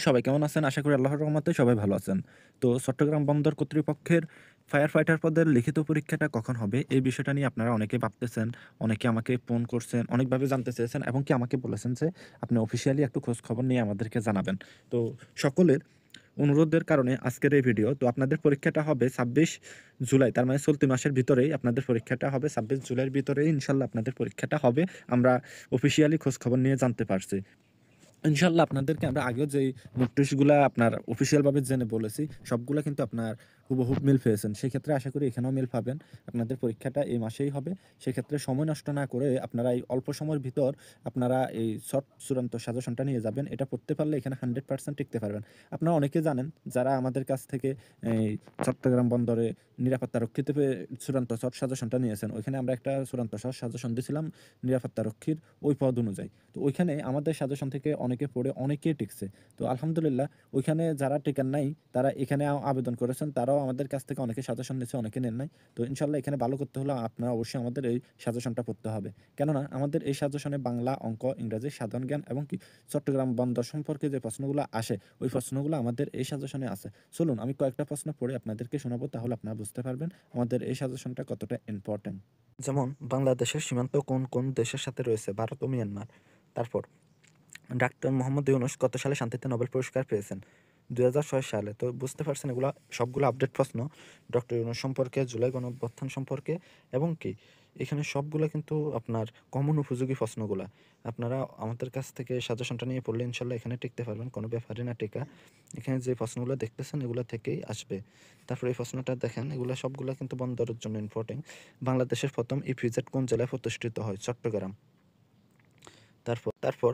সবাই কেমন আছেন? আশা করি আল্লাহর রহমতে সবাই ভালো আছেন। তো চট্টগ্রাম বন্দর কর্তৃপক্ষের ফায়ার ফাইটার পদের লিখিত পরীক্ষাটা কখন হবে? এই বিষয়টা নিয়ে আপনারা অনেকে ভাবতেছেন, অনেকে আমাকে ফোন করছেন, অনেকভাবে জানতে চেয়েছেন এবং কি আমাকে বলেছেন যে আপনি অফিসিয়ালি একটু খোঁজ খবর নিয়ে আমাদেরকে জানাবেন। তো সকলের অনুরোধের কারণে আজকের এই ভিডিও। তো আপনাদের পরীক্ষাটা হবে ২৬ জুলাই, তার মানে চলতি মাসের ভিতরেই আপনাদের পরীক্ষাটা হবে। ২৬ জুলাইয়ের ভিতরেই ইনশাআল্লাহ আপনাদের পরীক্ষাটা হবে। আমরা অফিসিয়ালি খোঁজ খবর নিয়ে জানতে পারছি। ইনশাআল্লাহ আপনাদেরকে আমরা আগেও যেই নোটিশগুলা আপনার অফিসিয়াল ভাবে জেনে বলেছি, সবগুলা কিন্তু আপনার হুবহু মিল পেয়েছেন। সেক্ষেত্রে আশা করি এখানেও মিল পাবেন। আপনাদের পরীক্ষাটা এই মাসেই হবে। সেক্ষেত্রে সময় নষ্ট না করে আপনারা এই অল্প সময়ের ভিতর আপনারা এই চূড়ান্ত সাজেশনটা নিয়ে যাবেন। এটা পড়তে পারলে এখানে 100% টিকতে পারবেন। আপনারা অনেকে জানেন যারা আমাদের কাছ থেকে এই চট্টগ্রাম বন্দরে নিরাপত্তারক্ষীতে চূড়ান্ত সাজেশনটা নিয়েছেন। ওইখানে আমরা একটা চূড়ান্ত সাজেশন দিছিলাম নিরাপত্তারক্ষীর ওই পদ অনুযায়ী। তো ওইখানে আমাদের সাজেশন থেকে অনেকে পড়ে অনেকেই টিকছে। তো আলহামদুলিল্লাহ ওইখানে যারা টিকেন নাই তারা এখানে আবেদন করেছেন। তারাও আমাদের কাছ থেকে অনেকে সাজেশন নিচ্ছে, অনেকে নেন নাই। তো ইনশাআল্লাহ এখানে ভালো করতে হলে আপনারা অবশ্যই আমাদের এই সাজেশনটা পড়তে হবে। কেননা আমাদের এই সাজেশনে বাংলা, অঙ্ক, ইংরেজি, সাধারণ জ্ঞান এবং কি চট্টগ্রাম বন্দর সম্পর্কে যে প্রশ্নগুলো আসে, ওই প্রশ্নগুলো আমাদের এই সাজেশনে আছে। চলুন আমি কয়েকটা প্রশ্ন পড়ে আপনাদেরকে শোনাবো, তাহলে আপনারা বুঝতে পারবেন আমাদের এই সাজেশনটা কতটা ইম্পর্টেন্ট। যেমন বাংলাদেশের সীমান্ত কোন কোন দেশের সাথে রয়েছে? ভারত ও মিয়ানমার। তারপর ডাক্তার মোহাম্মদ ইউনূস কত সালে শান্তিতে নোবেল পুরস্কার পেয়েছেন? ২০০৬ সালে। তো বুঝতে পারছেন এগুলা সবগুলো আপডেট প্রশ্ন ডক্টর ইউনূস সম্পর্কে, জুলাই গণঅভ্যুত্থান সম্পর্কে এবং কি এখানে সবগুলা কিন্তু আপনার কমন উপযোগী প্রশ্নগুলা। আপনারা আমাদের কাছ থেকে সাজেশনটা নিয়ে পড়লে ইনশাআল্লাহ এখানে টিকতে পারবেন, কোনো ব্যাপারই না টিকা। এখানে যে প্রশ্নগুলো দেখতেছেন এগুলো থেকেই আসবে। তারপর এই প্রশ্নটা দেখেন, এগুলা সবগুলা কিন্তু বন্দরের জন্য ইম্পর্টেন্ট। বাংলাদেশের প্রথম ইপিজেড কোন জেলায় প্রতিষ্ঠিত হয়? চট্টগ্রাম। তারপর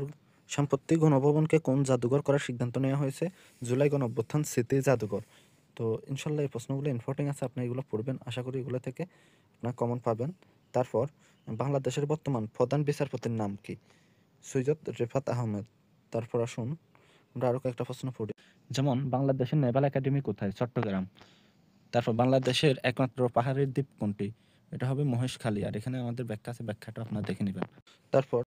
সাম্প্রতিক গণভবনকে কোন জাদুঘর করার সিদ্ধান্ত নেওয়া হয়েছে? জুলাই গণঅভ্যুত্থান স্মৃতি জাদুঘর। তো ইনশাল্লাহ এই প্রশ্নগুলো ইম্পর্টেন্ট আছে, আপনি এগুলো পড়বেন, আশা করি এগুলো থেকে আপনার কমন পাবেন। তারপর বাংলাদেশের বর্তমান প্রধান বিচারপতির নাম কি? সৈয়দ রেফাত আহমেদ। তারপর আসুন আমরা আরও কয়েকটা প্রশ্ন পড়ি। যেমন বাংলাদেশের নেভাল একাডেমি কোথায়? চট্টগ্রাম। তারপর বাংলাদেশের একমাত্র পাহাড়ের দ্বীপ কোনটি? এটা হবে মহেশখালী। আর এখানে আমাদের ব্যাখ্যা আছে, ব্যাখ্যাটা আপনারা দেখে নেবেন। তারপর